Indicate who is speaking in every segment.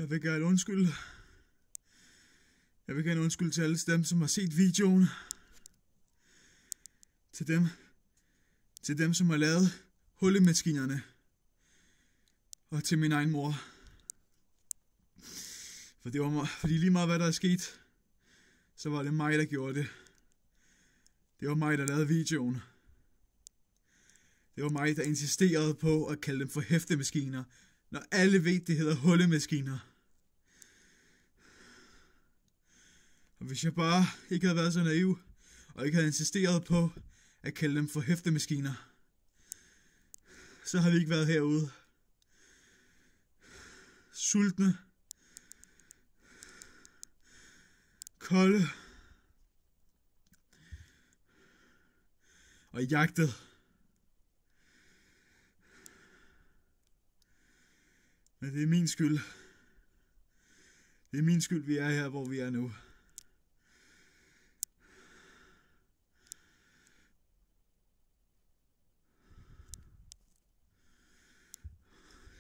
Speaker 1: Jeg vil gerne undskylde. Jeg vil gerne undskylde til alle dem, som har set videoen. Til dem, som har lavet hullemaskinerne. Og til min egen mor. Fordi lige meget hvad der er sket, så var det mig, der gjorde det. Det var mig, der lavede videoen. Det var mig, der insisterede på at kalde dem for hæftemaskiner, når alle ved, det hedder hullemaskiner. Og hvis jeg bare ikke havde været så naiv, og ikke havde insisteret på at kalde dem for hæftemaskiner, så havde vi ikke været herude. Sultne. Kolde. Og jagtet. Men det er min skyld. Det er min skyld, vi er her, hvor vi er nu.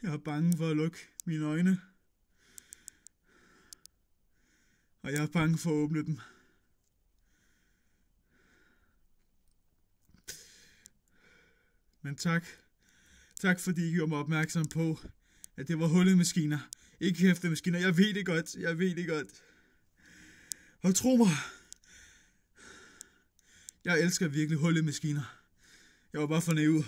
Speaker 1: Jeg er bange for at lukke mine øjne. Og jeg er bange for at åbne dem. Men tak. Tak fordi I gjorde mig opmærksom på, at det var hullemaskiner. Ikke hæftemaskiner. Jeg ved det godt. Jeg ved det godt. Og tro mig. Jeg elsker virkelig hullemaskiner. Jeg var bare for naiv.